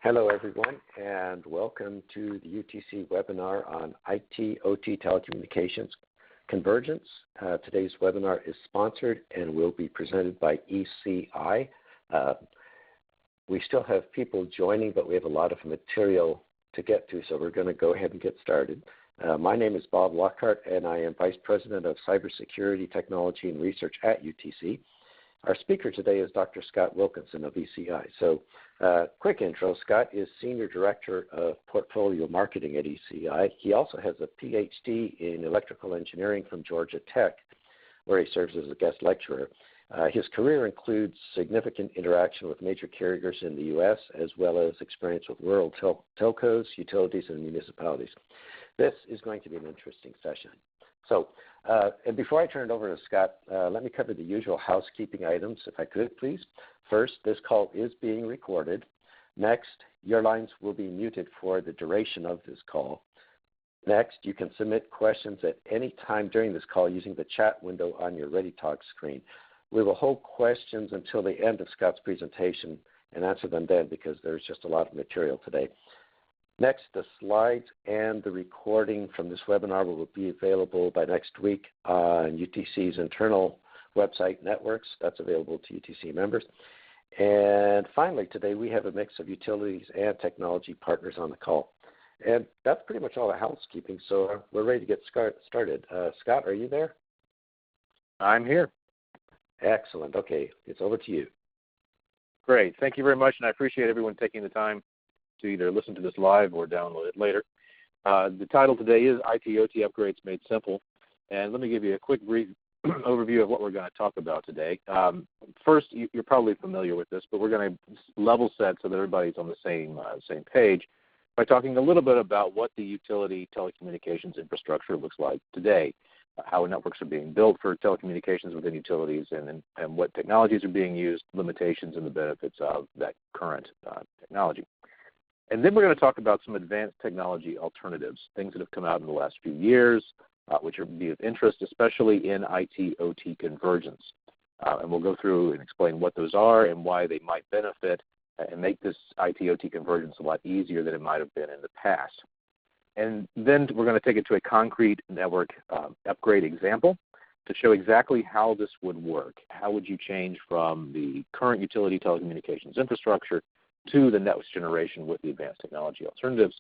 Hello, everyone, and welcome to the UTC webinar on IT/OT Telecommunications Convergence. Today's webinar is sponsored and will be presented by ECI. We still have people joining, but we have a lot of material to get to, so we're going to go ahead and get started. My name is Bob Lockhart, and I am Vice President of Cybersecurity Technology and Research at UTC. Our speaker today is Dr. Scott Wilkinson of ECI. So quick intro, Scott is Senior Director of Portfolio Marketing at ECI. He also has a PhD in Electrical Engineering from Georgia Tech, where he serves as a guest lecturer. His career includes significant interaction with major carriers in the U.S., as well as experience with rural telcos, utilities, and municipalities. This is going to be an interesting session. So, and before I turn it over to Scott, let me cover the usual housekeeping items, if I could, please. First, this call is being recorded. Next, your lines will be muted for the duration of this call. Next, you can submit questions at any time during this call using the chat window on your ReadyTalk screen. We will hold questions until the end of Scott's presentation and answer them then, because there's just a lot of material today. Next, the slides and the recording from this webinar will be available by next week on UTC's internal website networks. That's available to UTC members. And finally, today we have a mix of utilities and technology partners on the call. And that's pretty much all the housekeeping, so we're ready to get started. Scott, are you there? I'm here. Excellent. Okay, it's over to you. Great. Thank you very much, and I appreciate everyone taking the time to either listen to this live or download it later. The title today is IT/OT Upgrades Made Simple, and let me give you a quick brief overview of what we're going to talk about today. First, you're probably familiar with this, but we're going to level set so that everybody's on the same page by talking a little bit about what the utility telecommunications infrastructure looks like today, how networks are being built for telecommunications within utilities, and what technologies are being used, limitations and the benefits of that current technology. And then we're going to talk about some advanced technology alternatives, things that have come out in the last few years, which are be of interest, especially in IT/OT convergence. And we'll go through and explain what those are and why they might benefit and make this IT/OT convergence a lot easier than it might have been in the past. And then we're going to take it to a concrete network upgrade example to show exactly how this would work. How would you change from the current utility telecommunications infrastructure to the next generation with the advanced technology alternatives?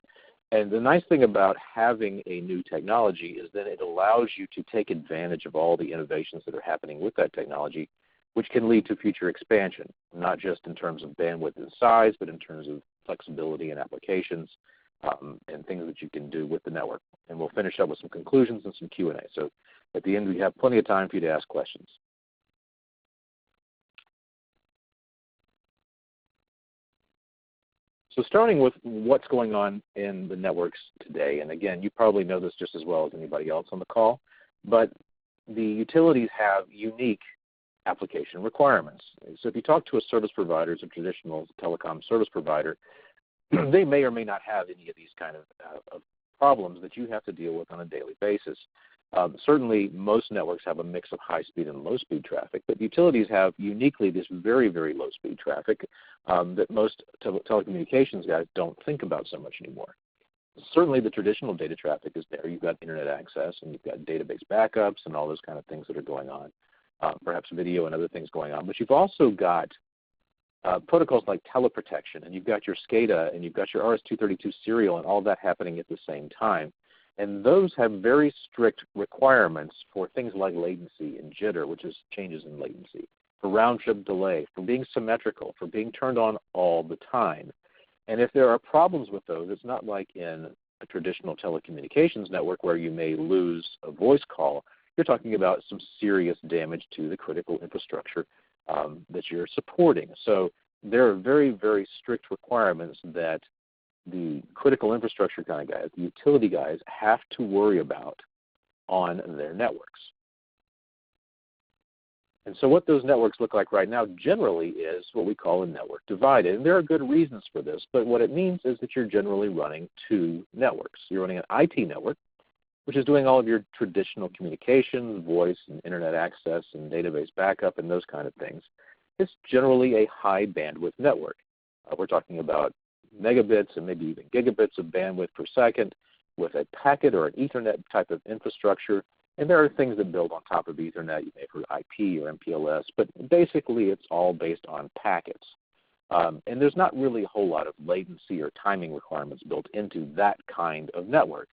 And the nice thing about having a new technology is that it allows you to take advantage of all the innovations that are happening with that technology, which can lead to future expansion, not just in terms of bandwidth and size, but in terms of flexibility and applications and things that you can do with the network. And we'll finish up with some conclusions and some Q&A. So at the end, we have plenty of time for you to ask questions. So starting with what's going on in the networks today, and again, you probably know this just as well as anybody else on the call, but the utilities have unique application requirements. So if you talk to a service provider, a traditional telecom service provider, they may or may not have any of these kind of problems that you have to deal with on a daily basis. Certainly, most networks have a mix of high-speed and low-speed traffic, but utilities have uniquely this very, very low-speed traffic that most telecommunications guys don't think about so much anymore. Certainly, the traditional data traffic is there. You've got internet access, and you've got database backups and all those kind of things that are going on, perhaps video and other things going on. But you've also got protocols like Teleprotection, and you've got your SCADA, and you've got your RS-232 serial, and all that happening at the same time. And those have very strict requirements for things like latency and jitter, which is changes in latency, for round-trip delay, for being symmetrical, for being turned on all the time. And if there are problems with those, it's not like in a traditional telecommunications network where you may lose a voice call. You're talking about some serious damage to the critical infrastructure that you're supporting. So there are very, very strict requirements that the critical infrastructure kind of guys, the utility guys, have to worry about on their networks. And so what those networks look like right now generally is what we call a network divided. And there are good reasons for this, but what it means is that you're generally running two networks. You're running an IT network, which is doing all of your traditional communications, voice and internet access and database backup and those kind of things. It's generally a high bandwidth network. We're talking about megabits and maybe even gigabits of bandwidth per second with a packet or an Ethernet type of infrastructure. And there are things that build on top of Ethernet. You may have heard IP or MPLS, but basically it's all based on packets. And there's not really a whole lot of latency or timing requirements built into that kind of network.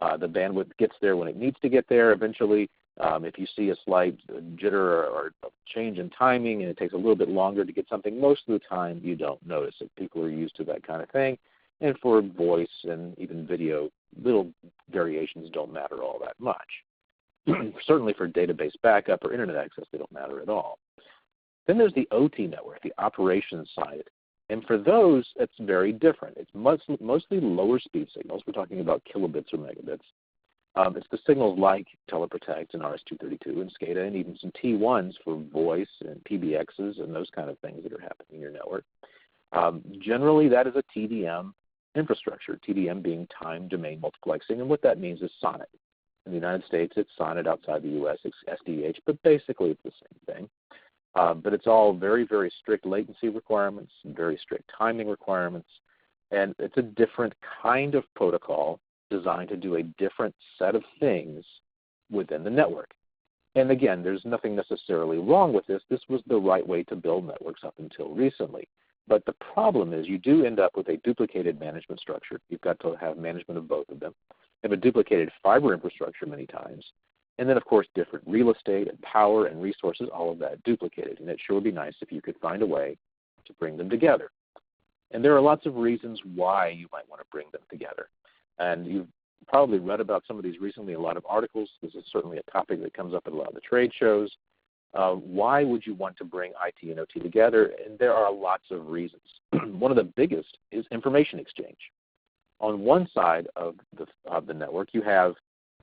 The bandwidth gets there when it needs to get there eventually. If you see a slight jitter or change in timing and it takes a little bit longer to get something, most of the time you don't notice it. People are used to that kind of thing. And for voice and even video, little variations don't matter all that much. Certainly for database backup or internet access, they don't matter at all. Then there's the OT network, the operations side. And for those, it's very different. It's mostly lower speed signals. We're talking about kilobits or megabits. It's the signals like Teleprotection and RS-232 and SCADA and even some T1s for voice and PBXs and those kind of things that are happening in your network. Generally, that is a TDM infrastructure, TDM being time domain multiplexing. And what that means is SONET. In the United States, it's SONET. Outside the U.S., it's SDH, but basically it's the same thing. But it's all very, very strict latency requirements, very strict timing requirements, and it's a different kind of protocol designed to do a different set of things within the network. And again, there's nothing necessarily wrong with this. This was the right way to build networks up until recently. But the problem is you do end up with a duplicated management structure. You've got to have management of both of them. You have a duplicated fiber infrastructure many times. And then, of course, different real estate and power and resources, all of that duplicated. And it sure would be nice if you could find a way to bring them together. And there are lots of reasons why you might want to bring them together. And you've probably read about some of these recently, a lot of articles. This is certainly a topic that comes up at a lot of the trade shows. Why would you want to bring IT and OT together? And there are lots of reasons. One of the biggest is information exchange. On one side of the network, you have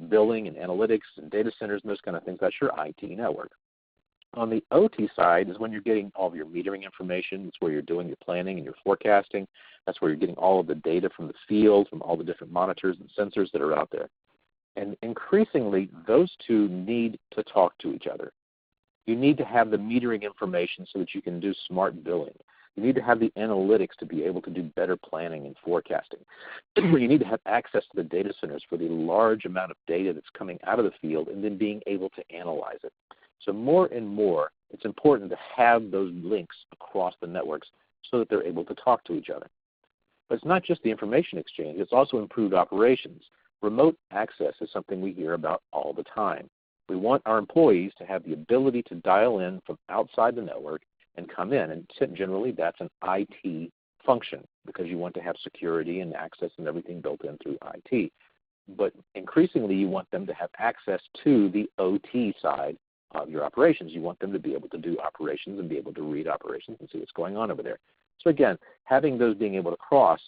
billing and analytics and data centers and those kind of things. That's your IT network. On the OT side is when you're getting all of your metering information. That's where you're doing your planning and your forecasting. That's where you're getting all of the data from the field, from all the different monitors and sensors that are out there. And increasingly, those two need to talk to each other. You need to have the metering information so that you can do smart billing. You need to have the analytics to be able to do better planning and forecasting. You need to have access to the data centers for the large amount of data that's coming out of the field and then being able to analyze it. So more and more, it's important to have those links across the networks so that they're able to talk to each other. But it's not just the information exchange. It's also improved operations. Remote access is something we hear about all the time. We want our employees to have the ability to dial in from outside the network and come in. And generally, that's an IT function because you want to have security and access and everything built in through IT. But increasingly, you want them to have access to the OT side of your operations. You want them to be able to do operations and be able to read operations and see what's going on over there. So again, having those being able to cross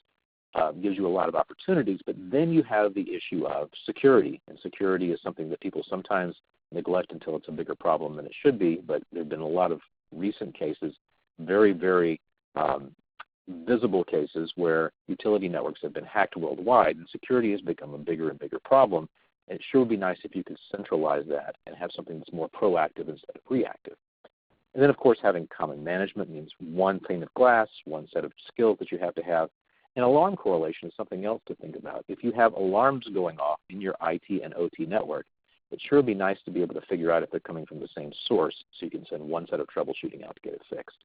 gives you a lot of opportunities, but then you have the issue of security. And security is something that people sometimes neglect until it's a bigger problem than it should be, but there have been a lot of recent cases, very, very visible cases where utility networks have been hacked worldwide, and security has become a bigger and bigger problem. And it sure would be nice if you could centralize that and have something that's more proactive instead of reactive. And then, of course, having common management means one pane of glass, one set of skills that you have to have. And alarm correlation is something else to think about. If you have alarms going off in your IT and OT network, it sure would be nice to be able to figure out if they're coming from the same source so you can send one set of troubleshooting out to get it fixed.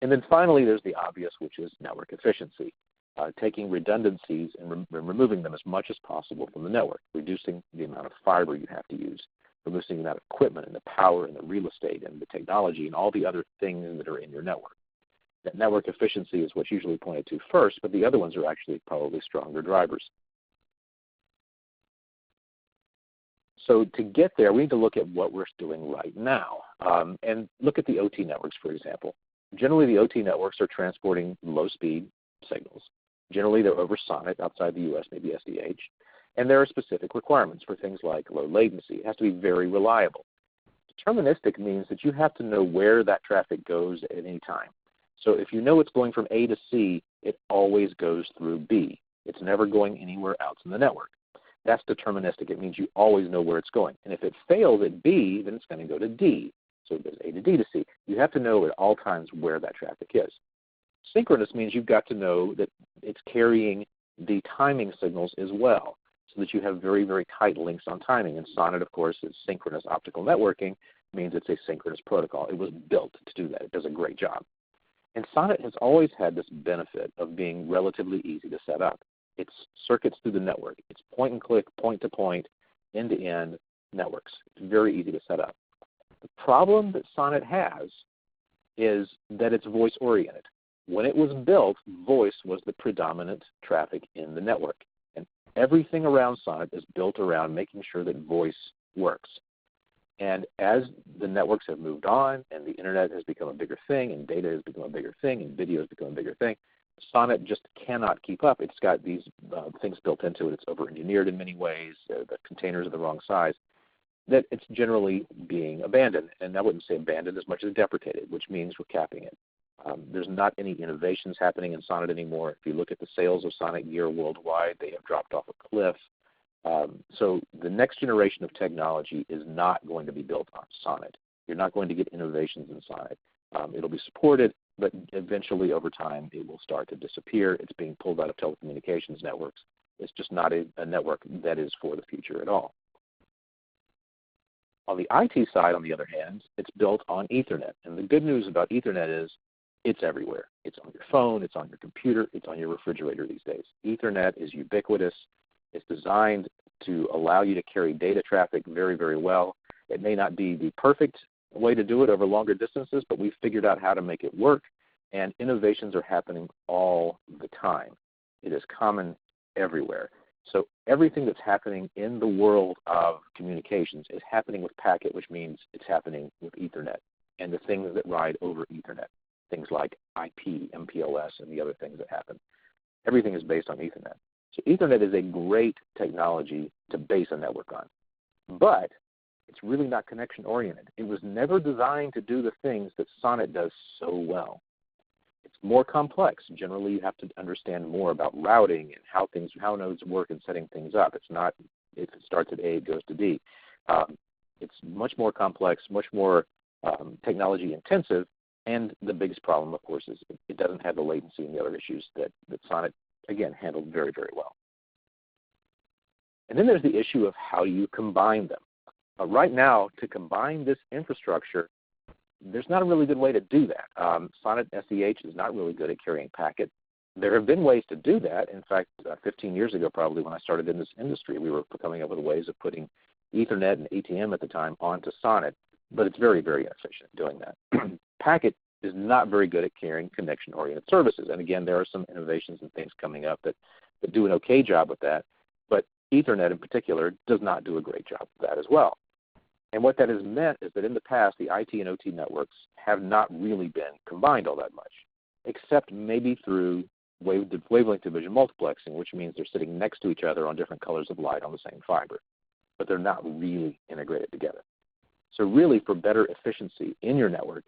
And then finally, there's the obvious, which is network efficiency. Taking redundancies and removing them as much as possible from the network, reducing the amount of fiber you have to use, reducing the amount of equipment and the power and the real estate and the technology and all the other things that are in your network. That network efficiency is what's usually pointed to first, but the other ones are actually probably stronger drivers. So to get there, we need to look at what we're doing right now and look at the OT networks, for example. Generally, the OT networks are transporting low-speed signals. Generally, they're over SONET outside the U.S., maybe SDH, and there are specific requirements for things like low latency. It has to be very reliable. Deterministic means that you have to know where that traffic goes at any time. So if you know it's going from A to C, it always goes through B. It's never going anywhere else in the network. That's deterministic. It means you always know where it's going. And if it fails at B, then it's going to go to D. So it goes A to D to C. You have to know at all times where that traffic is. Synchronous means you've got to know that it's carrying the timing signals as well, so that you have very, very tight links on timing. And SONET, of course, is synchronous optical networking, means it's a synchronous protocol. It was built to do that. It does a great job. And SONET has always had this benefit of being relatively easy to set up. It's circuits through the network. It's point-and-click, point-to-point, end-to-end networks. It's very easy to set up. The problem that SONET has is that it's voice-oriented. When it was built, voice was the predominant traffic in the network. And everything around SONET is built around making sure that voice works. And as the networks have moved on and the internet has become a bigger thing and data has become a bigger thing and video has become a bigger thing, SONET just cannot keep up. It's got these things built into it. It's over-engineered in many ways. The containers are the wrong size. That it's generally being abandoned. And I wouldn't say abandoned as much as deprecated, which means we're capping it. There's not any innovations happening in SONET anymore. If you look at the sales of SONET gear worldwide, they have dropped off a cliff. So the next generation of technology is not going to be built on SONET. You're not going to get innovations in SONET. It'll be supported, but eventually over time it will start to disappear. It's being pulled out of telecommunications networks. It's just not a network that is for the future at all. On the IT side, on the other hand, it's built on Ethernet. And the good news about Ethernet is it's everywhere. It's on your phone, it's on your computer, it's on your refrigerator these days. Ethernet is ubiquitous. It's designed to allow you to carry data traffic very, very well. It may not be the perfect way to do it over longer distances, but we've figured out how to make it work, and innovations are happening all the time. It is common everywhere. So everything that's happening in the world of communications is happening with packet, which means it's happening with Ethernet and the things that ride over Ethernet, things like IP, MPLS, and the other things that happen. Everything is based on Ethernet. So Ethernet is a great technology to base a network on, but it's really not connection-oriented. It was never designed to do the things that SONET does so well. It's more complex. Generally, you have to understand more about routing and how nodes work and setting things up. It's not if it starts at A, it goes to B. It's much more complex, much more technology intensive, and the biggest problem, of course, is it doesn't have the latency and the other issues that SONET, again, handled very, very well. And then there's the issue of how you combine them. Right now, to combine this infrastructure, there's not a really good way to do that. SONET SEH is not really good at carrying packet. There have been ways to do that. In fact, 15 years ago probably when I started in this industry, we were coming up with ways of putting Ethernet and ATM at the time onto SONET, but it's very, very inefficient doing that. Packet is not very good at carrying connection-oriented services. And again, there are some innovations and things coming up that do an okay job with that, but Ethernet in particular does not do a great job with that as well. And what that has meant is that in the past, the IT and OT networks have not really been combined all that much, except maybe through wavelength division multiplexing, which means they're sitting next to each other on different colors of light on the same fiber, but they're not really integrated together. So really, for better efficiency in your network,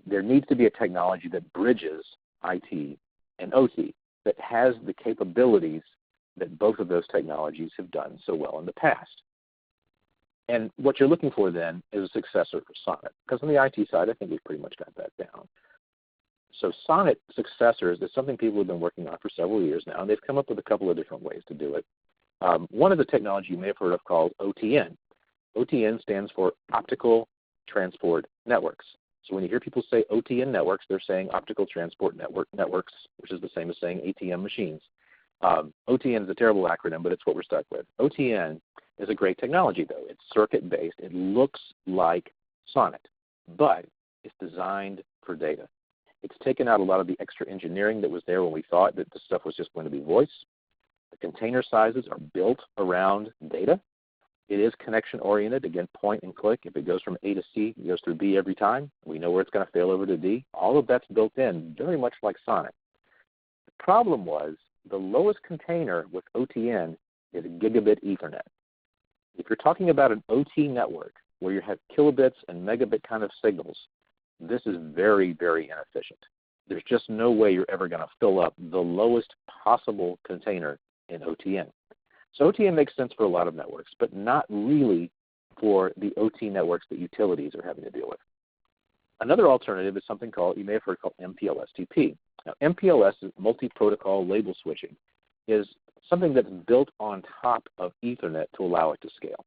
there needs to be a technology that bridges IT and OT, that has the capabilities that both of those technologies have done so well in the past. And what you're looking for then is a successor for SONET, because on the IT side, I think we've pretty much got that down. So SONET successors is something people have been working on for several years now, and they've come up with a couple of different ways to do it. One is a technology you may have heard of called OTN. OTN stands for Optical Transport Networks. So when you hear people say OTN networks, they're saying Optical Transport Networks, which is the same as saying ATM machines. OTN is a terrible acronym, but it's what we're stuck with. OTN is a great technology, though. It's circuit-based. It looks like SONET, but it's designed for data. It's taken out a lot of the extra engineering that was there when we thought that the stuff was just going to be voice. The container sizes are built around data. It is connection-oriented, again, point and click. If it goes from A to C, it goes through B every time. We know where it's going to fail over to D. All of that's built in, very much like SONET. The problem was the lowest container with OTN is gigabit Ethernet. If you're talking about an OT network where you have kilobits and megabit kind of signals, this is very, very inefficient. There's just no way you're ever going to fill up the lowest possible container in OTN. So OTN makes sense for a lot of networks, but not really for the OT networks that utilities are having to deal with. Another alternative is something called, you may have heard called MPLS-TP. Now, MPLS, multi-protocol label switching, is something that's built on top of Ethernet to allow it to scale.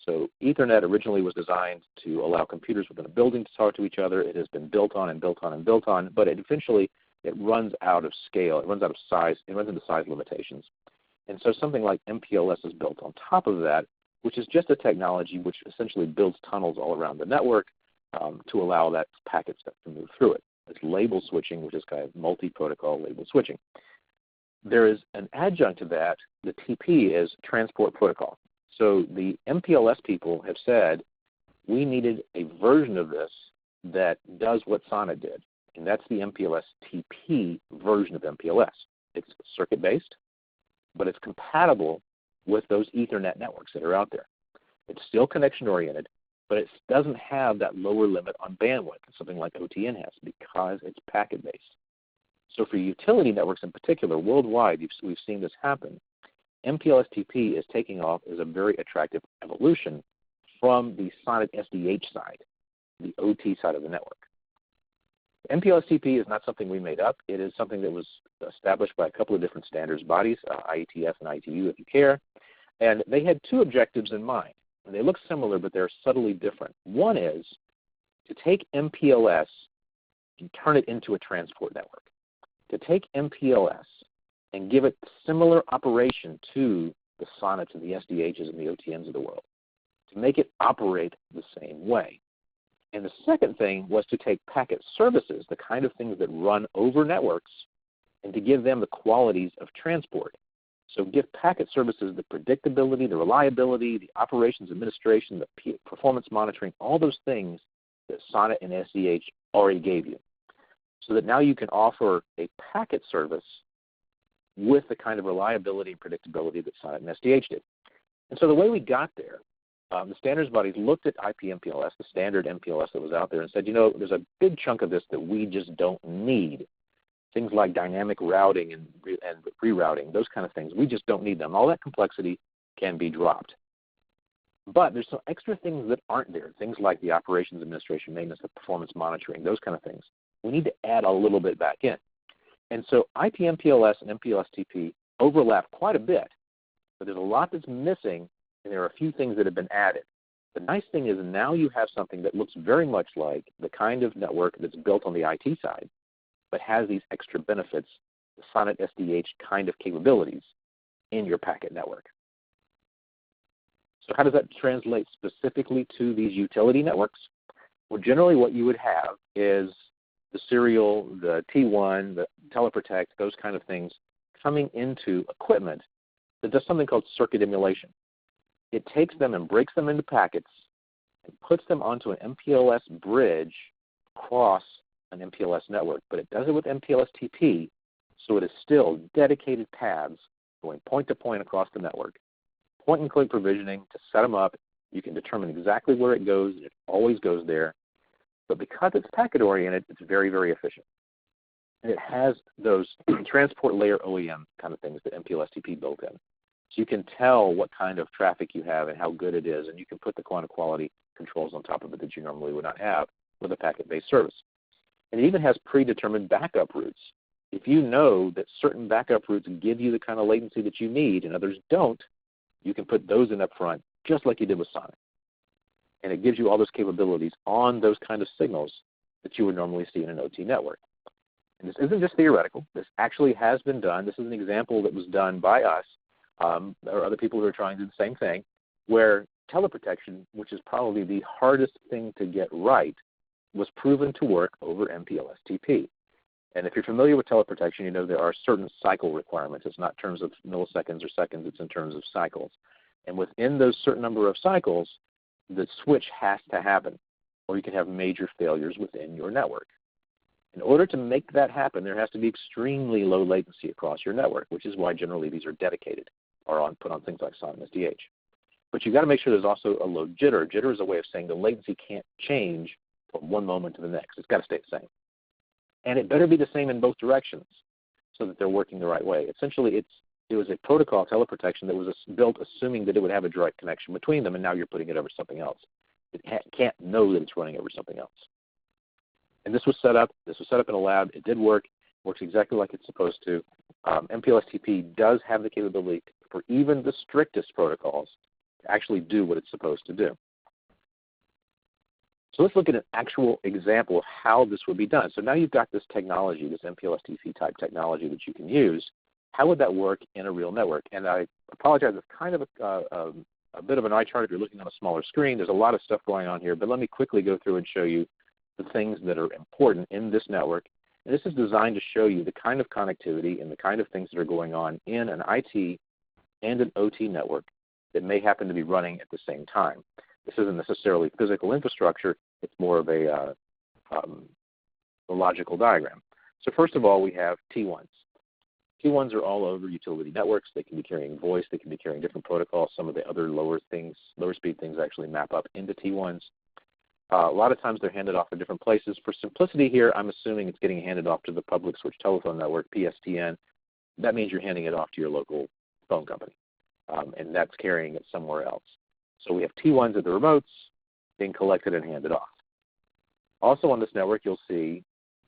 So Ethernet originally was designed to allow computers within a building to talk to each other. It has been built on and built on and built on, but eventually it runs out of scale. It runs out of size. It runs into size limitations. And so something like MPLS is built on top of that, which is just a technology which essentially builds tunnels all around the network to allow that packet set to move through it. It's label switching, which is kind of multi-protocol label switching. There is an adjunct to that. The TP is transport protocol. So the MPLS people have said, we needed a version of this that does what SONET did, and that's the MPLS-TP version of MPLS. It's circuit-based, but it's compatible with those Ethernet networks that are out there. It's still connection-oriented, but it doesn't have that lower limit on bandwidth, something like OTN has, because it's packet-based. So for utility networks in particular, worldwide, we've seen this happen. MPLS-TP is taking off as a very attractive evolution from the SONET SDH side, the OT side of the network. MPLS-TP is not something we made up. It is something that was established by a couple of different standards bodies, IETF and ITU if you care, and they had two objectives in mind. And they look similar, but they're subtly different. One is to take MPLS and turn it into a transport network, to take MPLS and give it similar operation to the SONETs and the SDHs and the OTNs of the world, to make it operate the same way. And the second thing was to take packet services, the kind of things that run over networks, and to give them the qualities of transport. So give packet services the predictability, the reliability, the operations administration, the performance monitoring, all those things that SONET and SDH already gave you. So that now you can offer a packet service with the kind of reliability and predictability that SONET and SDH did. And so the way we got there, the standards bodies looked at IP-MPLS, the standard MPLS that was out there, and said, you know, there's a big chunk of this that we just don't need. Things like dynamic routing and rerouting, those kind of things, we just don't need them. All that complexity can be dropped. But there's some extra things that aren't there, things like the operations administration, maintenance, the performance monitoring, those kind of things. We need to add a little bit back in. And so IP-MPLS and MPLS-TP overlap quite a bit, but there's a lot that's missing, and there are a few things that have been added. The nice thing is now you have something that looks very much like the kind of network that's built on the IT side, but has these extra benefits, the SONET SDH kind of capabilities in your packet network. So how does that translate specifically to these utility networks? Well, generally what you would have is the serial, the T1, the Teleprotect, those kind of things coming into equipment that does something called circuit emulation. It takes them and breaks them into packets and puts them onto an MPLS bridge across an MPLS network, but it does it with MPLS-TP, so it is still dedicated paths going point to point across the network. Point-and-click provisioning to set them up. You can determine exactly where it goes. It always goes there. But because it's packet-oriented, it's very, very efficient. And it has those transport layer OEM kind of things that MPLS-TP built in. So you can tell what kind of traffic you have and how good it is, and you can put the quality controls on top of it that you normally would not have with a packet-based service. And it even has predetermined backup routes. If you know that certain backup routes give you the kind of latency that you need and others don't, you can put those in up front, just like you did with SONET. And it gives you all those capabilities on those kind of signals that you would normally see in an OT network. And this isn't just theoretical. This actually has been done. This is an example that was done by us. There are other people who are trying to do the same thing, where teleprotection, which is probably the hardest thing to get right, was proven to work over MPLS-TP. And if you're familiar with teleprotection, you know there are certain cycle requirements. It's not in terms of milliseconds or seconds, it's in terms of cycles. And within those certain number of cycles, the switch has to happen, or you can have major failures within your network. In order to make that happen, there has to be extremely low latency across your network, which is why generally these are dedicated or put on things like SONET and SDH. But you've got to make sure there's also a low jitter. Jitter is a way of saying the latency can't change from one moment to the next. It's got to stay the same. And it better be the same in both directions so that they're working the right way. Essentially, it was a protocol, teleprotection, that was built assuming that it would have a direct connection between them, and now you're putting it over something else. It can't know that it's running over something else. And this was set up in a lab. It did work. works exactly like it's supposed to. MPLS-TP does have the capability for even the strictest protocols to actually do what it's supposed to do. So let's look at an actual example of how this would be done. So now you've got this technology, this MPLS-TP type technology that you can use. How would that work in a real network? And I apologize, it's kind of a bit of an eye chart if you're looking on a smaller screen. There's a lot of stuff going on here, but let me quickly go through and show you the things that are important in this network. And this is designed to show you the kind of connectivity and the kind of things that are going on in an IT and an OT network that may happen to be running at the same time. This isn't necessarily physical infrastructure. It's more of a logical diagram. So first of all, we have T1s. T1s are all over utility networks. They can be carrying voice. They can be carrying different protocols. Some of the other lower speed things actually map up into T1s. A lot of times they're handed off in different places. For simplicity here, I'm assuming it's getting handed off to the public switch telephone network, PSTN. That means you're handing it off to your local phone company, and that's carrying it somewhere else. So we have T1s at the remotes being collected and handed off. Also on this network, you'll see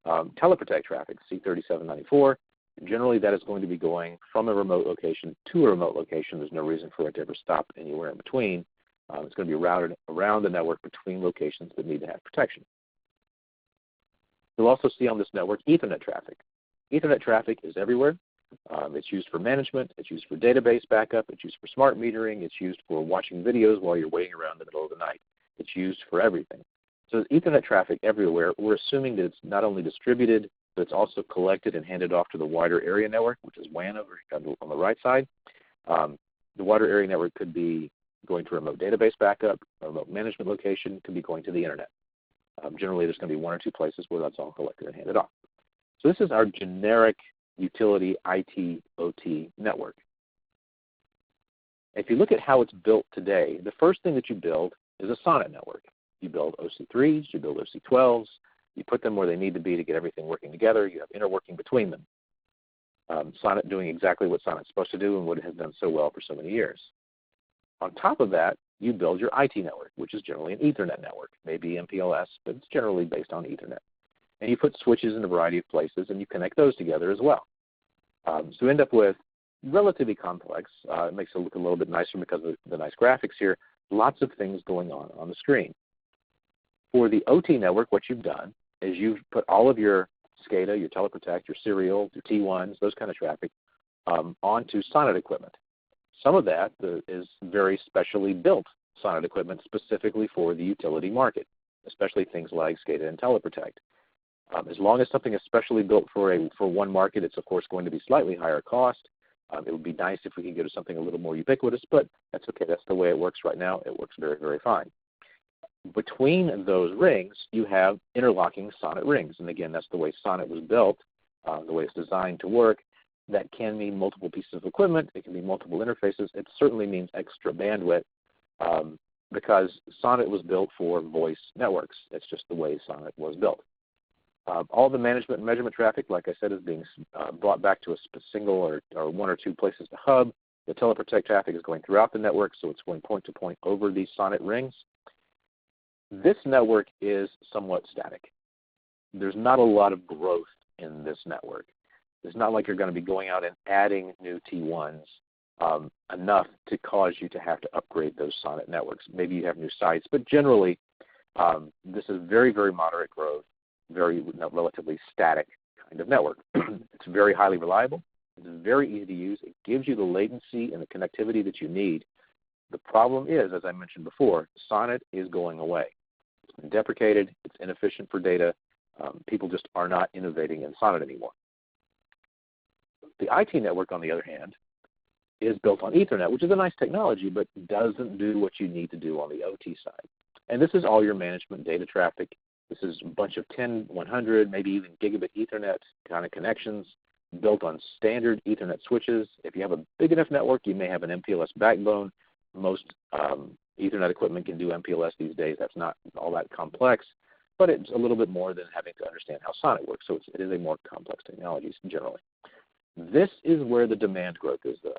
Teleprotect traffic, C3794. Generally, that is going to be going from a remote location to a remote location. There's no reason for it to ever stop anywhere in between. It's going to be routed around the network between locations that need to have protection. You'll also see on this network Ethernet traffic. Ethernet traffic is everywhere. It's used for management. It's used for database backup. It's used for smart metering. It's used for watching videos while you're waiting around in the middle of the night. It's used for everything. So there's Ethernet traffic everywhere. We're assuming that it's not only distributed, but it's also collected and handed off to the wider area network, which is WAN over on the right side. The wider area network could be going to a remote database backup, a remote management location, could be going to the internet. Generally, there's going to be one or two places where that's all collected and handed off. So this is our generic utility IT OT network. If you look at how it's built today, the first thing that you build is a SONET network. You build OC3s, you build OC12s, you put them where they need to be to get everything working together. You have interworking between them. SONET doing exactly what SONET's supposed to do and what it has done so well for so many years. On top of that, you build your IT network, which is generally an Ethernet network, maybe MPLS, but it's generally based on Ethernet. And you put switches in a variety of places, and you connect those together as well. So you end up with relatively complex. It makes it look a little bit nicer because of the nice graphics here. Lots of things going on the screen. For the OT network, what you've done is you've put all of your SCADA, your Teleprotect, your serial, your T1s, those kind of traffic, onto SONET equipment. Some of that is very specially built SONET equipment specifically for the utility market, especially things like SCADA and Teleprotect. As long as something is specially built for one market, it's of course going to be slightly higher cost. It would be nice if we could go to something a little more ubiquitous, but that's okay. That's the way it works right now. It works very, very fine. Between those rings, you have interlocking SONET rings. And again, that's the way SONET was built, the way it's designed to work. That can mean multiple pieces of equipment. It can mean multiple interfaces. It certainly means extra bandwidth because SONET was built for voice networks. It's just the way SONET was built. All the management and measurement traffic, like I said, is being brought back to a single or one or two places to hub. The Teleprotect traffic is going throughout the network, so it's going point to point over these SONET rings. This network is somewhat static. There's not a lot of growth in this network. It's not like you're going to be going out and adding new T1s enough to cause you to have to upgrade those SONET networks. Maybe you have new sites, but generally this is very, very moderate growth, very relatively static kind of network. It's very highly reliable. It's very easy to use. It gives you the latency and the connectivity that you need. The problem is, as I mentioned before, SONET is going away. It's been deprecated. It's inefficient for data. People just are not innovating in SONET anymore. The IT network, on the other hand, is built on Ethernet, which is a nice technology, but doesn't do what you need to do on the OT side. And this is all your management data traffic. This is a bunch of 10, 100, maybe even gigabit Ethernet kind of connections built on standard Ethernet switches. If you have a big enough network, you may have an MPLS backbone. Most Ethernet equipment can do MPLS these days. That's not all that complex, but it's a little bit more than having to understand how SONET works. So it is a more complex technology generally. This is where the demand growth is, though.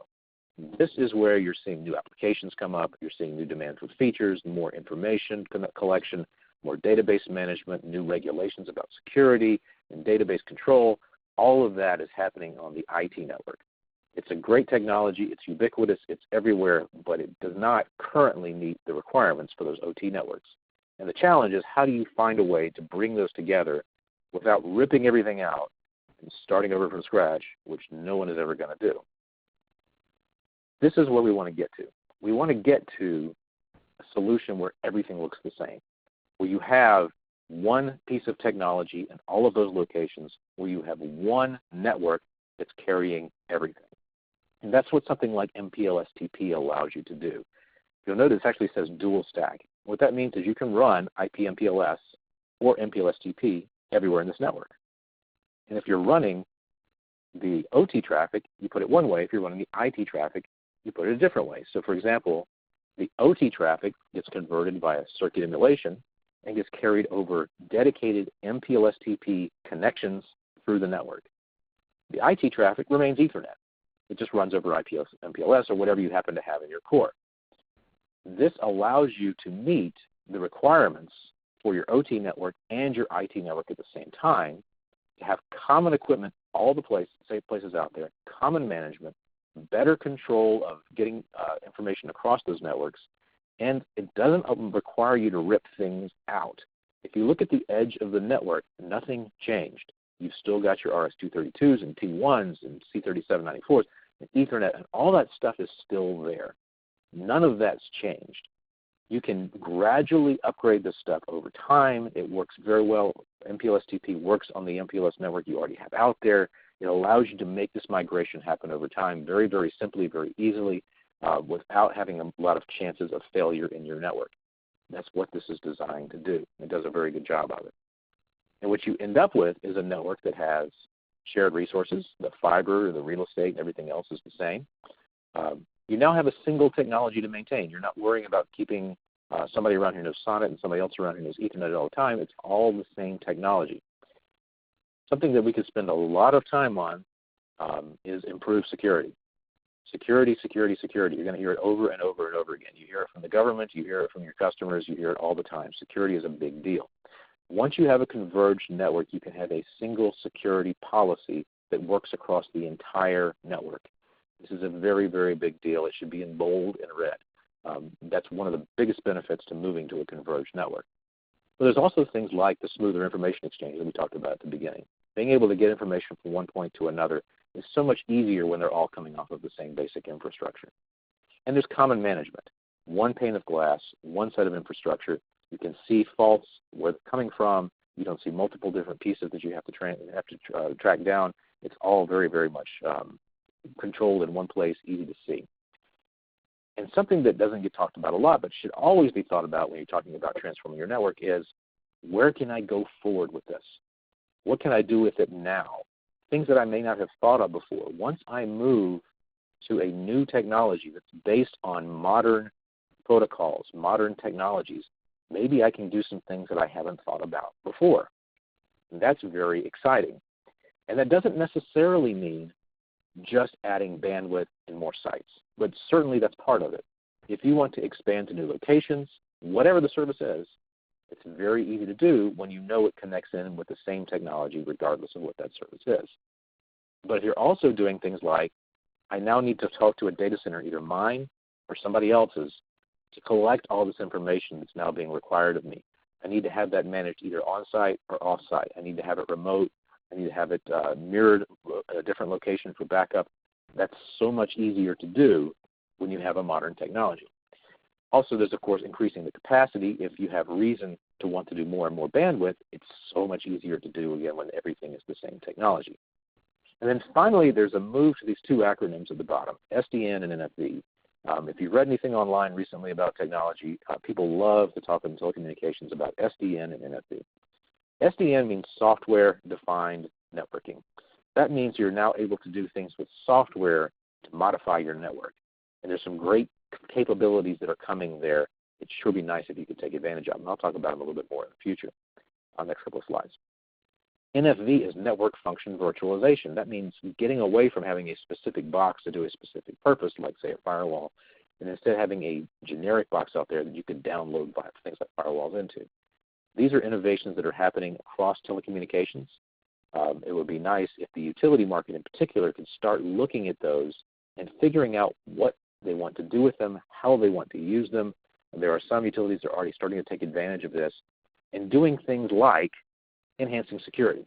This is where you're seeing new applications come up. You're seeing new demand for features, more information collection, more database management, new regulations about security and database control. all of that is happening on the IT network. It's a great technology, it's ubiquitous, it's everywhere, but it does not currently meet the requirements for those OT networks. And the challenge is, how do you find a way to bring those together without ripping everything out and starting over from scratch, which no one is ever going to do? This is where we want to get to. We want to get to a solution where everything looks the same, where you have one piece of technology in all of those locations, where you have one network that's carrying everything. And that's what something like MPLS-TP allows you to do. You'll notice it actually says dual stack. What that means is you can run IP MPLS or MPLS-TP everywhere in this network. And if you're running the OT traffic, you put it one way. If you're running the IT traffic, you put it a different way. So for example, the OT traffic gets converted via circuit emulation and gets carried over dedicated MPLS-TP connections through the network. The IT traffic remains Ethernet. It just runs over MPLS or whatever you happen to have in your core. This allows you to meet the requirements for your OT network and your IT network at the same time, to have common equipment, all the places out there, common management, better control of getting information across those networks, and it doesn't require you to rip things out. If you look at the edge of the network, nothing changed. You've still got your RS-232s and T1s and C3794s and Ethernet, and all that stuff is still there. None of that's changed. You can gradually upgrade this stuff over time. It works very well. MPLS-TP works on the MPLS network you already have out there. It allows you to make this migration happen over time very, very simply, very easily, without having a lot of chances of failure in your network. That's what this is designed to do. It does a very good job of it. And what you end up with is a network that has shared resources. The fiber, the real estate, and everything else is the same. You now have a single technology to maintain. You're not worrying about keeping somebody around here knows SONET and somebody else around here knows Ethernet all the time. It's all the same technology. Something that we could spend a lot of time on is improved security. Security, security, security. You're going to hear it over and over and over again. You hear it from the government. You hear it from your customers. You hear it all the time. Security is a big deal. Once you have a converged network, you can have a single security policy that works across the entire network. This is a very, very big deal. It should be in bold and red. That's one of the biggest benefits to moving to a converged network. But there's also things like the smoother information exchange that we talked about at the beginning. Being able to get information from one point to another is so much easier when they're all coming off of the same basic infrastructure. And there's common management. One pane of glass, one set of infrastructure. You can see faults, where they're coming from. You don't see multiple different pieces that you have to track down. It's all very, very much controlled in one place, easy to see. And something that doesn't get talked about a lot, but should always be thought about when you're talking about transforming your network, is where can I go forward with this? What can I do with it now? Things that I may not have thought of before. Once I move to a new technology that's based on modern protocols, modern technologies, maybe I can do some things that I haven't thought about before. And that's very exciting. And that doesn't necessarily mean just adding bandwidth and more sites, but certainly that's part of it. If you want to expand to new locations, whatever the service is, it's very easy to do when you know it connects in with the same technology regardless of what that service is. But if you're also doing things like, I now need to talk to a data center, either mine or somebody else's, to collect all this information that's now being required of me. I need to have that managed either on-site or off-site. I need to have it remote. I need to have it mirrored at a different location for backup. That's so much easier to do when you have a modern technology. Also, there's, of course, increasing the capacity. If you have reason to want to do more and more bandwidth, it's so much easier to do, again, when everything is the same technology. And then finally, there's a move to these two acronyms at the bottom, SDN and NFV. If you've read anything online recently about technology, people love to talk in telecommunications about SDN and NFV. SDN means software-defined networking. That means you're now able to do things with software to modify your network. And there's some great capabilities that are coming there. It sure be nice if you could take advantage of them. And I'll talk about them a little bit more in the future on the next couple of slides. NFV is network function virtualization. That means getting away from having a specific box to do a specific purpose, like, say, a firewall, and instead having a generic box out there that you could download things like firewalls into. These are innovations that are happening across telecommunications. It would be nice if the utility market in particular could start looking at those and figuring out what they want to do with them, how they want to use them. And there are some utilities that are already starting to take advantage of this and doing things like enhancing security.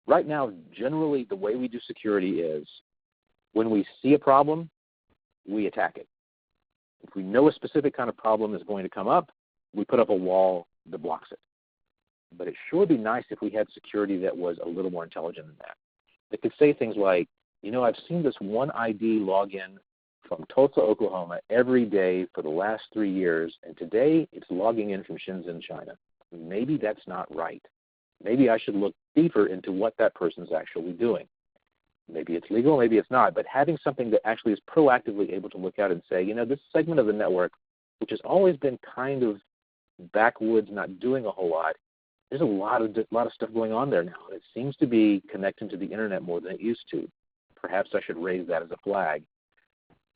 Right now, generally, the way we do security is when we see a problem, we attack it. If we know a specific kind of problem is going to come up, we put up a wall that blocks it. But it sure would be nice if we had security that was a little more intelligent than that. It could say things like, I've seen this one ID log in from Tulsa, Oklahoma every day for the last 3 years, and today it's logging in from Shenzhen, China. Maybe that's not right. Maybe I should look deeper into what that person's actually doing. Maybe it's legal, maybe it's not, but having something that actually is proactively able to look out and say, this segment of the network, which has always been kind of backwoods, not doing a whole lot, there's a lot of stuff going on there now. It seems to be connecting to the internet more than it used to. Perhaps I should raise that as a flag.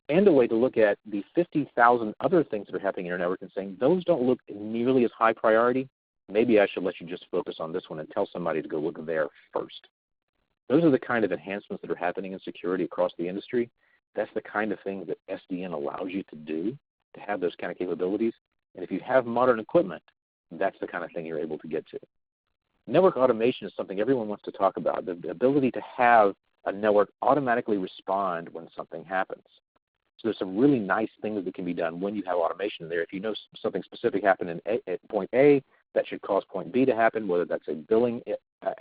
And a way to look at the 50,000 other things that are happening in your network and saying, those don't look nearly as high priority. Maybe I should let you just focus on this one and tell somebody to go look there first. Those are the kind of enhancements that are happening in security across the industry. That's the kind of thing that SDN allows you to do, to have those kind of capabilities. And if you have modern equipment, that's the kind of thing you're able to get to. Network automation is something everyone wants to talk about, the ability to have a network automatically respond when something happens. So there's some really nice things that can be done when you have automation in there. If you know something specific happened at point A, that should cause point B to happen, whether that's a billing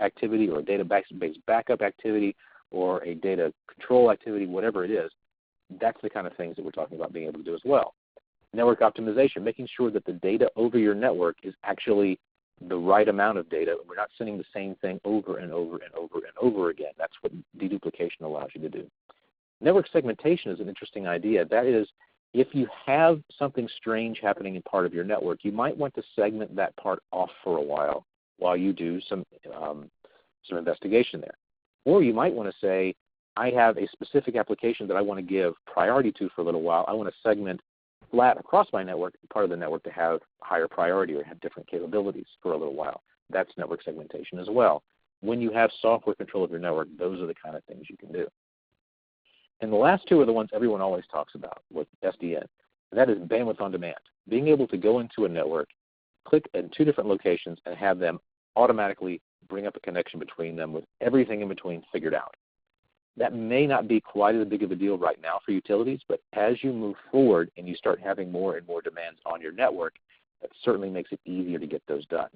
activity or a database backup activity or a data control activity, whatever it is, that's the kind of things that we're talking about being able to do as well. Network optimization, making sure that the data over your network is actually the right amount of data. We're not sending the same thing over and over and over and over again. That's what deduplication allows you to do. Network segmentation is an interesting idea. That is, if you have something strange happening in part of your network, you might want to segment that part off for a while you do some investigation there. Or you might want to say, I have a specific application that I want to give priority to for a little while. I want to segment flat across my network, part of the network, to have higher priority or have different capabilities for a little while. That's network segmentation as well. When you have software control of your network, those are the kind of things you can do. And the last two are the ones everyone always talks about with SDN, and that is bandwidth on demand. Being able to go into a network, click in 2 different locations, and have them automatically bring up a connection between them with everything in between figured out. That may not be quite as big of a deal right now for utilities, but as you move forward and you start having more and more demands on your network, that certainly makes it easier to get those done.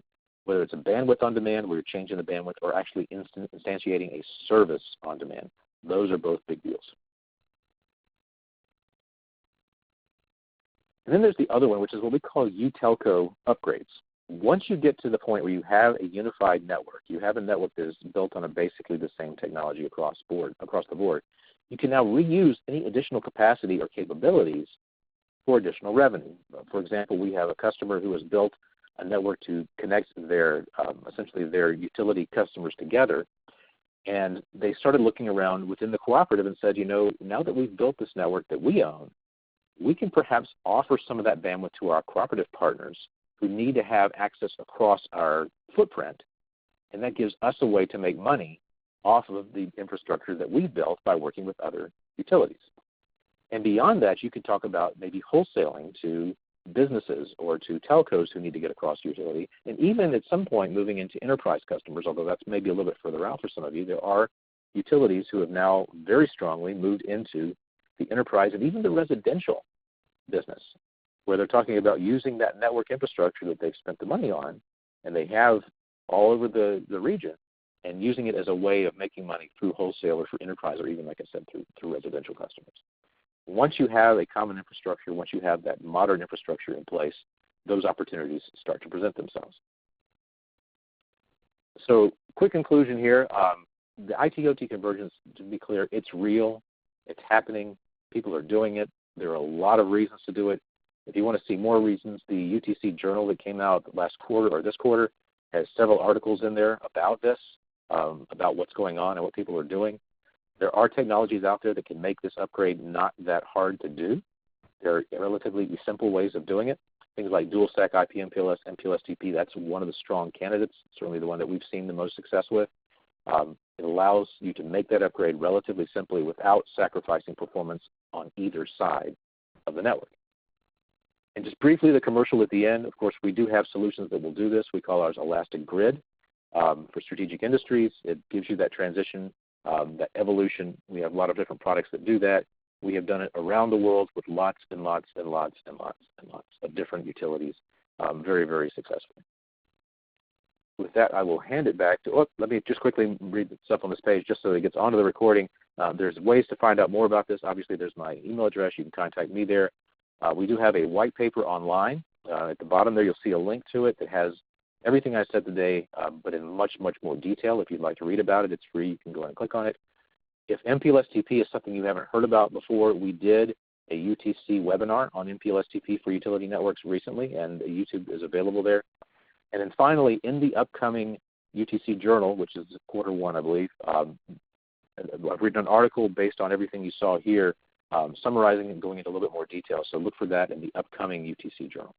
Whether it's a bandwidth on demand where you're changing the bandwidth or actually instantiating a service on demand, those are both big deals. And then there's the other one, which is what we call U-telco upgrades. Once you get to the point where you have a unified network, you have a network that is built on basically the same technology across the board, you can now reuse any additional capacity or capabilities for additional revenue. For example, we have a customer who has built a network to connect their essentially their utility customers together, and they started looking around within the cooperative and said, now that we've built this network that we own, we can perhaps offer some of that bandwidth to our cooperative partners who need to have access across our footprint, and that gives us a way to make money off of the infrastructure that we've built by working with other utilities. And beyond that, you could talk about maybe wholesaling to businesses or to telcos who need to get across utility, and even at some point moving into enterprise customers, although that's maybe a little bit further out for some of you. There are utilities who have now very strongly moved into the enterprise and even the residential business, where they're talking about using that network infrastructure that they've spent the money on and they have all over the region, and using it as a way of making money through wholesale or for enterprise, or even, like I said, through residential customers. Once you have a common infrastructure, once you have that modern infrastructure in place, those opportunities start to present themselves. So quick conclusion here, the IT-OT convergence, to be clear, it's real, it's happening, people are doing it, there are a lot of reasons to do it. If you want to see more reasons, the UTC journal that came out last quarter or this quarter has several articles in there about this, about what's going on and what people are doing. There are technologies out there that can make this upgrade not that hard to do. There are relatively simple ways of doing it. Things like dual-stack IP MPLS, MPLS-TP, that's one of the strong candidates, certainly the one that we've seen the most success with. It allows you to make that upgrade relatively simply without sacrificing performance on either side of the network. And just briefly, the commercial at the end, of course, we do have solutions that will do this. We call ours ElastiGRID for strategic industries. It gives you that transition, that evolution. We have a lot of different products that do that. We have done it around the world with lots and lots and lots and lots and lots of different utilities, very, very successfully. With that, I will hand it back to, let me just quickly read the stuff on this page just so it gets onto the recording. There's ways to find out more about this. Obviously, there's my email address. You can contact me there. We do have a white paper online. At the bottom there, you'll see a link to it that has everything I said today, but in much, much more detail. If you'd like to read about it, it's free. You can go ahead and click on it. If MPLS-TP is something you haven't heard about before, we did a UTC webinar on MPLS-TP for utility networks recently, and YouTube is available there. And then finally, in the upcoming UTC journal, which is Q1, I believe, I've written an article based on everything you saw here, summarizing and going into a little bit more detail. So look for that in the upcoming UTC journal.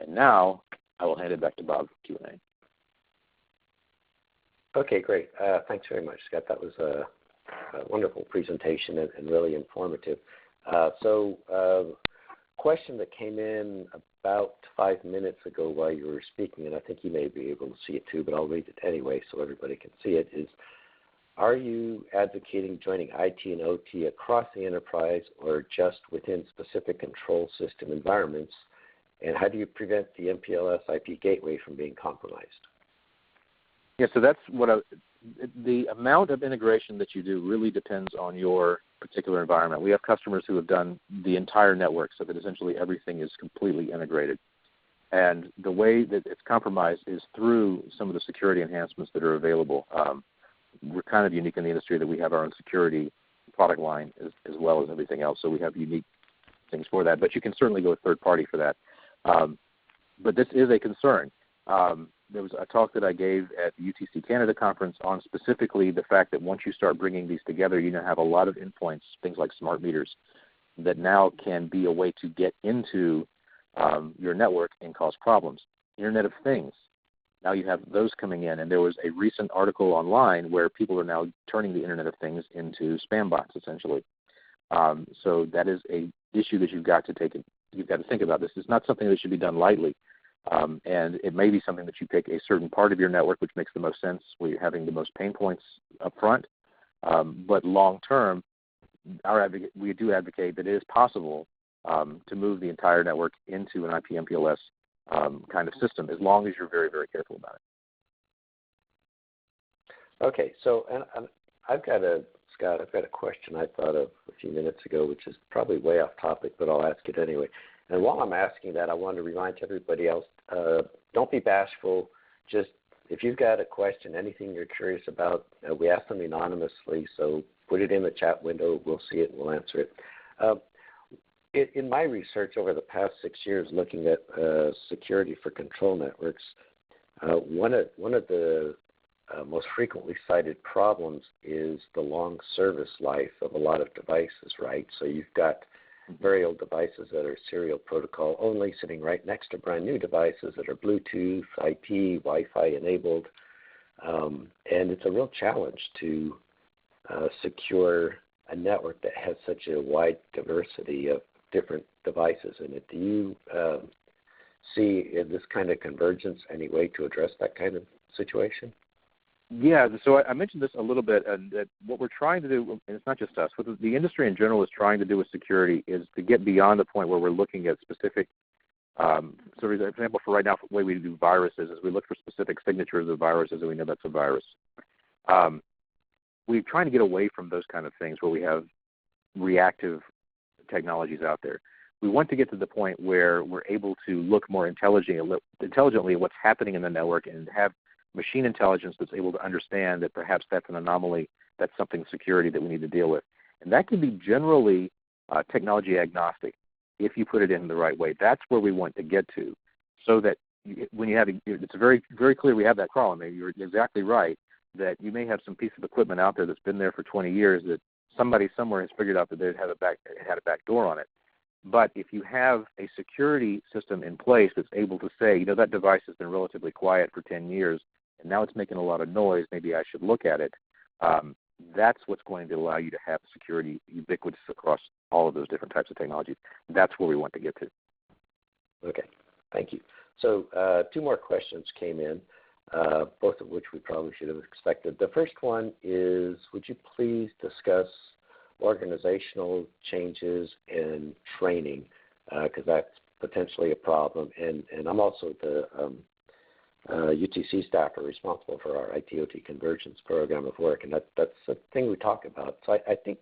And now I will hand it back to Bob for Q&A. Okay, great. Thanks very much, Scott. That was a wonderful presentation and really informative. Question that came in about 5 minutes ago while you were speaking, and I think you may be able to see it too, but I'll read it anyway so everybody can see it, is, are you advocating joining IT and OT across the enterprise or just within specific control system environments? And how do you prevent the MPLS IP gateway from being compromised? Yeah, so that's what the amount of integration that you do really depends on your particular environment. We have customers who have done the entire network so that essentially everything is completely integrated. And the way that it's compromised is through some of the security enhancements that are available. We're kind of unique in the industry that we have our own security product line as well as everything else, so we have unique things for that. But you can certainly go with third party for that. But this is a concern. There was a talk that I gave at the UTC Canada conference on specifically the fact that once you start bringing these together, you now have a lot of endpoints, things like smart meters, that now can be a way to get into your network and cause problems. Internet of Things, now you have those coming in, and there was a recent article online where people are now turning the Internet of Things into spam bots, essentially. So that is a issue that you've got to think about. This is not something that should be done lightly. And it may be something that you pick a certain part of your network which makes the most sense, where you're having the most pain points up front. But long term, we do advocate that it is possible to move the entire network into an IP-MPLS kind of system, as long as you're very, very careful about it. Okay, so and I've got a question I thought of a few minutes ago, which is probably way off topic, but I'll ask it anyway. And while I'm asking that, I want to remind everybody else, don't be bashful. Just if you've got a question, anything you're curious about, we ask them anonymously, so put it in the chat window. We'll see it and we'll answer it. In my research over the past 6 years looking at security for control networks, one of the most frequently cited problems is the long service life of a lot of devices, right? So you've got very old devices that are serial protocol only sitting right next to brand new devices that are Bluetooth, IP, Wi-Fi enabled. And it's a real challenge to secure a network that has such a wide diversity of different devices in it. Do you see this kind of convergence any way to address that kind of situation? Yeah, so I mentioned this a little bit, and that what we're trying to do, and it's not just us, what the industry in general is trying to do with security is to get beyond the point where we're looking at specific, so for example, for right now, the way we do viruses is we look for specific signatures of viruses and we know that's a virus. We're trying to get away from those kind of things where we have reactive technologies out there. We want to get to the point where we're able to look more intelligently at what's happening in the network and have machine intelligence that's able to understand that perhaps that's an anomaly, that's something security that we need to deal with. And that can be generally technology agnostic if you put it in the right way. That's where we want to get to, so that when you have, it's very, very clear we have that problem. I mean, you're exactly right that you may have some piece of equipment out there that's been there for 20 years that somebody somewhere has figured out that it had a back door on it. But if you have a security system in place that's able to say, that device has been relatively quiet for 10 years, and now it's making a lot of noise. Maybe I should look at it. That's what's going to allow you to have security ubiquitous across all of those different types of technologies. That's where we want to get to. Okay, thank you. So 2 more questions came in, both of which we probably should have expected. The first one is, would you please discuss organizational changes in training, because that's potentially a problem. And I'm also the UTC staffer responsible for our IT/OT convergence program of work, and that's a thing we talk about. So I think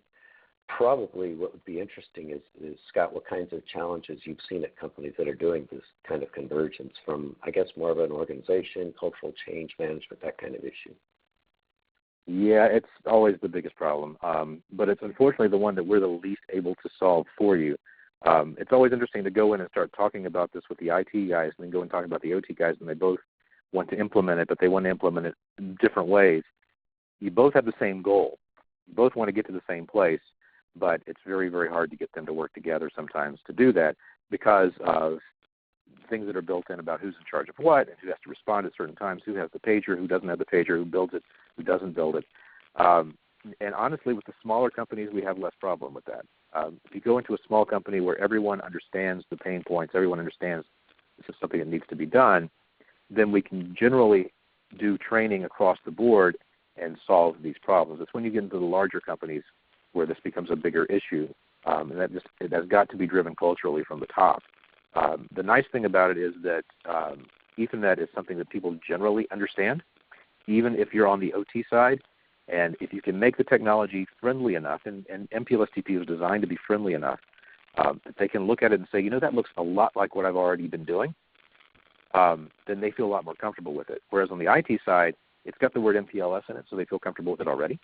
probably what would be interesting is, Scott, what kinds of challenges you've seen at companies that are doing this kind of convergence from, I guess, more of an organization, cultural change management, that kind of issue. Yeah, it's always the biggest problem, but it's unfortunately the one that we're the least able to solve for you. It's always interesting to go in and start talking about this with the IT guys and then go and talk about the OT guys, and they both want to implement it, but they want to implement it in different ways. You both have the same goal. You both want to get to the same place, but it's very, very hard to get them to work together sometimes to do that because of things that are built in about who's in charge of what and who has to respond at certain times, who has the pager, who doesn't have the pager, who builds it, who doesn't build it. And honestly, with the smaller companies, we have less problem with that. If you go into a small company where everyone understands the pain points, everyone understands this is something that needs to be done, then we can generally do training across the board and solve these problems. It's when you get into the larger companies where this becomes a bigger issue, and it has got to be driven culturally from the top. The nice thing about it is that Ethernet is something that people generally understand, even if you're on the OT side, and if you can make the technology friendly enough, and MPLS-TP was designed to be friendly enough, that they can look at it and say, you know, that looks a lot like what I've already been doing, then they feel a lot more comfortable with it. Whereas on the IT side, it's got the word MPLS in it, so they feel comfortable with it already.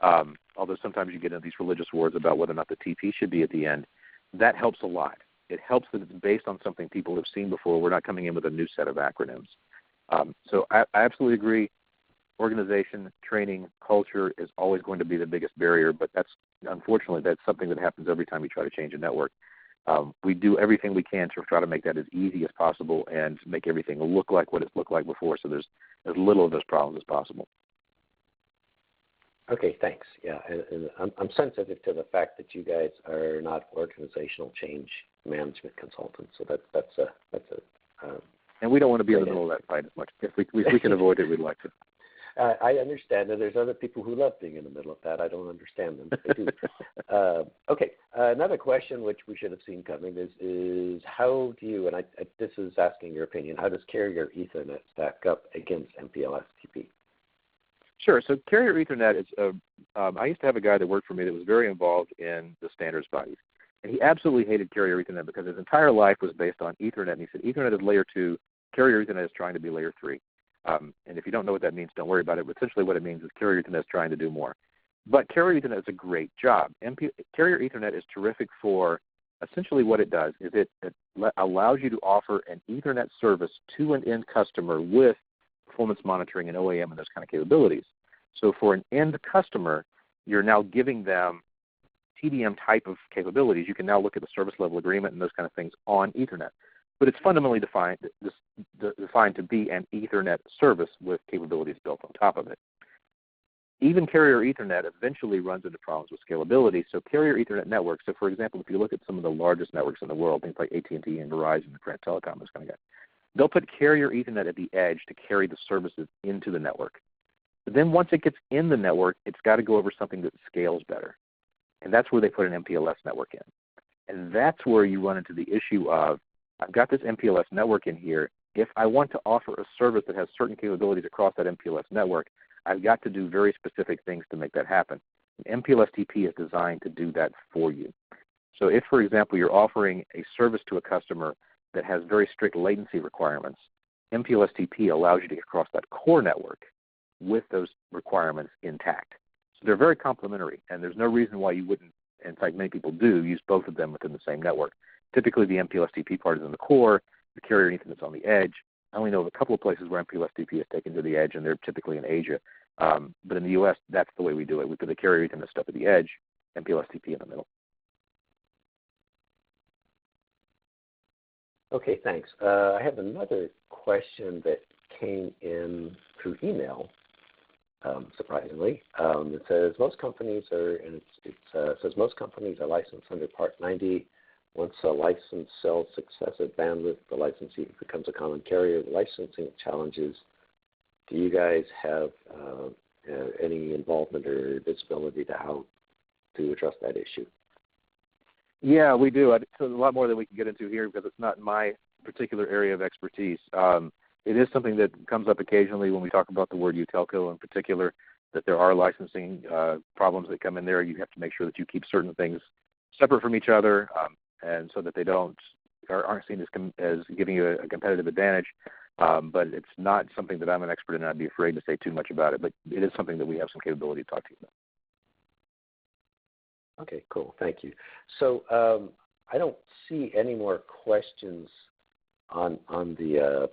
Although sometimes you get into these religious wars about whether or not the TP should be at the end. That helps a lot. It helps that it's based on something people have seen before. We're not coming in with a new set of acronyms. So I absolutely agree. Organization, training, culture is always going to be the biggest barrier, but unfortunately, that's something that happens every time you try to change a network. We do everything we can to try to make that as easy as possible and make everything look like what it's looked like before, so there's as little of those problems as possible. Okay, thanks. Yeah, and I'm sensitive to the fact that you guys are not organizational change management consultants, so that's a and we don't want to be in the middle of that fight as much. If we can avoid it, we'd like to. I understand that there's other people who love being in the middle of that. I don't understand them, but they do. Okay, another question which we should have seen coming is how do you, and this is asking your opinion, how does carrier Ethernet stack up against MPLS-TP? Sure. So carrier Ethernet is, I used to have a guy that worked for me that was very involved in the standards bodies. And he absolutely hated carrier Ethernet because his entire life was based on Ethernet. And he said Ethernet is layer 2, carrier Ethernet is trying to be layer 3. And if you don't know what that means, don't worry about it. But essentially what it means is carrier Ethernet is trying to do more. But carrier Ethernet is a great job. Carrier Ethernet is terrific for essentially what it does is it allows you to offer an Ethernet service to an end customer with performance monitoring and OAM and those kind of capabilities. So for an end customer, you're now giving them TDM type of capabilities. You can now look at the service level agreement and those kind of things on Ethernet. But it's fundamentally defined to be an Ethernet service with capabilities built on top of it. Even carrier Ethernet eventually runs into problems with scalability. So carrier Ethernet networks, so for example, if you look at some of the largest networks in the world, things like AT&T and Verizon and Grant Telecom, those kind of guys, they'll put carrier Ethernet at the edge to carry the services into the network. But then once it gets in the network, it's got to go over something that scales better. And that's where they put an MPLS network in. And that's where you run into the issue of, I've got this MPLS network in here. If I want to offer a service that has certain capabilities across that MPLS network, I've got to do very specific things to make that happen. And MPLS-TP is designed to do that for you. So if, for example, you're offering a service to a customer that has very strict latency requirements, MPLS-TP allows you to get across that core network with those requirements intact. So they're very complementary, and there's no reason why you wouldn't, in fact, many people do use both of them within the same network. Typically, the MPLS-TP part is in the core, the carrier Ethernet is on the edge. I only know of a couple of places where MPLS-TP is taken to the edge, and they're typically in Asia. But in the U.S., that's the way we do it. We put the carrier Ethernet stuff at the edge, MPLS-TP in the middle. Okay, thanks. I have another question that came in through email, surprisingly. It says most companies are, and it says most companies are licensed under Part 90. Once a license sells successive bandwidth, the licensee becomes a common carrier. Licensing challenges. Do you guys have any involvement or visibility to how to address that issue? Yeah, we do. It's a lot more than we can get into here because it's not my particular area of expertise. It is something that comes up occasionally when we talk about the word U-telco in particular, that there are licensing problems that come in there. You have to make sure that you keep certain things separate from each other, and so that they aren't seen as giving you a competitive advantage. But it's not something that I'm an expert in, and I'd be afraid to say too much about it. But it is something that we have some capability to talk to you about. Okay, cool. Thank you. So I don't see any more questions on the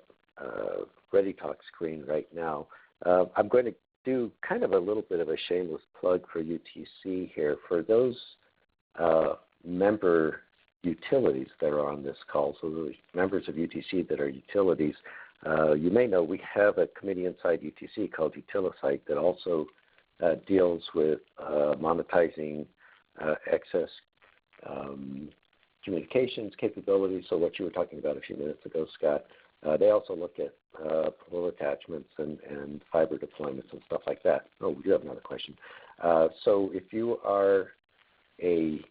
ReadyTalk screen right now. I'm going to do kind of a little bit of a shameless plug for UTC here. For those member utilities that are on this call, so the members of UTC that are utilities, you may know we have a committee inside UTC called Utilicite that also deals with monetizing excess communications capabilities. So what you were talking about a few minutes ago, Scott, they also look at pole attachments and fiber deployments and stuff like that. Oh, we do have another question. So if you are a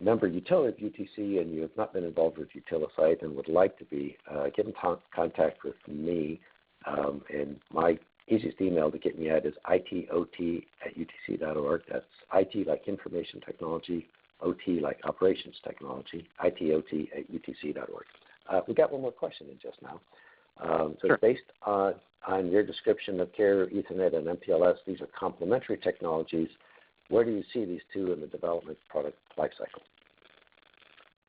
member utility of UTC and you have not been involved with Utilicite and would like to be, get in contact with me. And my easiest email to get me at is itot@utc.org. That's IT like information technology, OT like operations technology, itot@utc.org. We got one more question in just now. So Sure. Based on your description of Carrier Ethernet and MPLS, these are complementary technologies. Where do you see these two in the development product lifecycle?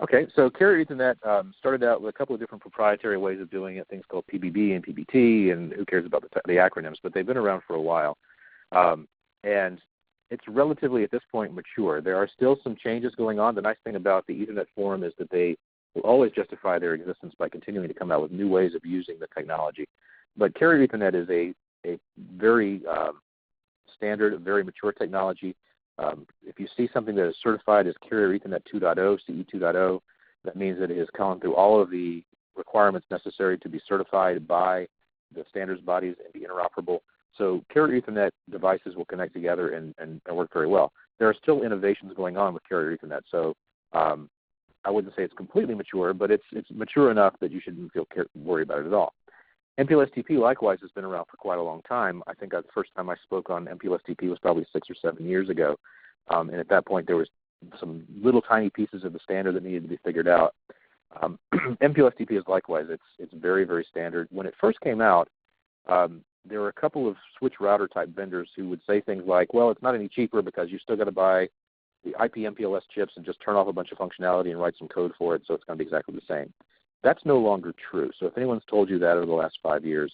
Okay, so Carrier Ethernet started out with a couple of different proprietary ways of doing it, things called PBB and PBT, and who cares about the acronyms, but they've been around for a while. And it's relatively, at this point, mature. There are still some changes going on. The nice thing about the Ethernet forum is that they will always justify their existence by continuing to come out with new ways of using the technology. But Carrier Ethernet is a very standard, very mature technology. If you see something that is certified as Carrier Ethernet 2.0, CE 2.0, that means that it has gone through all of the requirements necessary to be certified by the standards bodies and be interoperable. So Carrier Ethernet devices will connect together and work very well. There are still innovations going on with Carrier Ethernet, so I wouldn't say it's completely mature, but it's mature enough that you shouldn't feel worried about it at all. MPLS-TP likewise has been around for quite a long time. I think the first time I spoke on MPLS-TP was probably 6 or 7 years ago, and at that point there was some little tiny pieces of the standard that needed to be figured out. MPLS-TP is likewise. It's very, very standard. When it first came out, there were a couple of switch router type vendors who would say things like, well, it's not any cheaper because you still got to buy the IP MPLS chips and just turn off a bunch of functionality and write some code for it, so it's going to be exactly the same. That's no longer true. So if anyone's told you that over the last 5 years,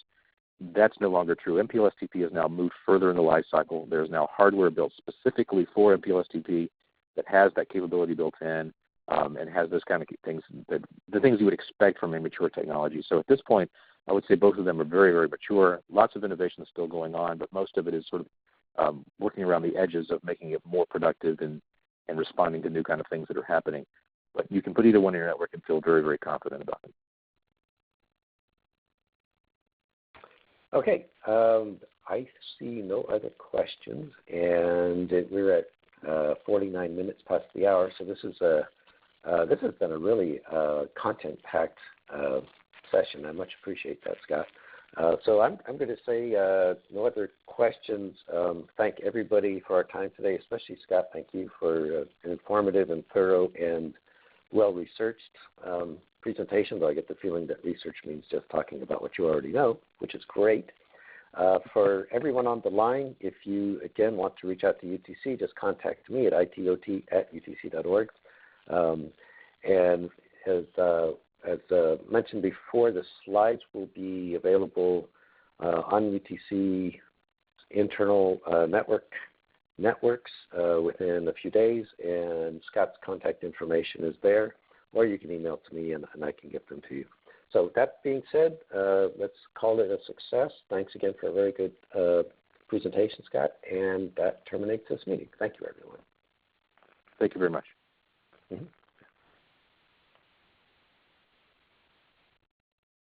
that's no longer true. MPLS-TP has now moved further in the life cycle. There's now hardware built specifically for MPLS-TP that has that capability built in and has those kind of things, the things you would expect from a mature technology. So at this point, I would say both of them are very, very mature. Lots of innovation is still going on, but most of it is sort of working around the edges of making it more productive and responding to new kind of things that are happening. But you can put either one in your network and feel very, very confident about them. Okay. I see no other questions, and we're at 49 minutes past the hour, so this has been a really content-packed session. I much appreciate that, Scott. So I'm going to say no other questions. Thank everybody for our time today, especially Scott. Thank you for an informative and thorough and well-researched presentation, though I get the feeling that research means just talking about what you already know, which is great. For everyone on the line, if you, again, want to reach out to UTC, just contact me at itot@utc.org. And as mentioned before, the slides will be available on UTC internal networks within a few days, and Scott's contact information is there, or you can email to me and I can get them to you. So that being said, let's call it a success. Thanks again for a very good presentation, Scott, and that terminates this meeting. Thank you, everyone. Thank you very much. Mm-hmm.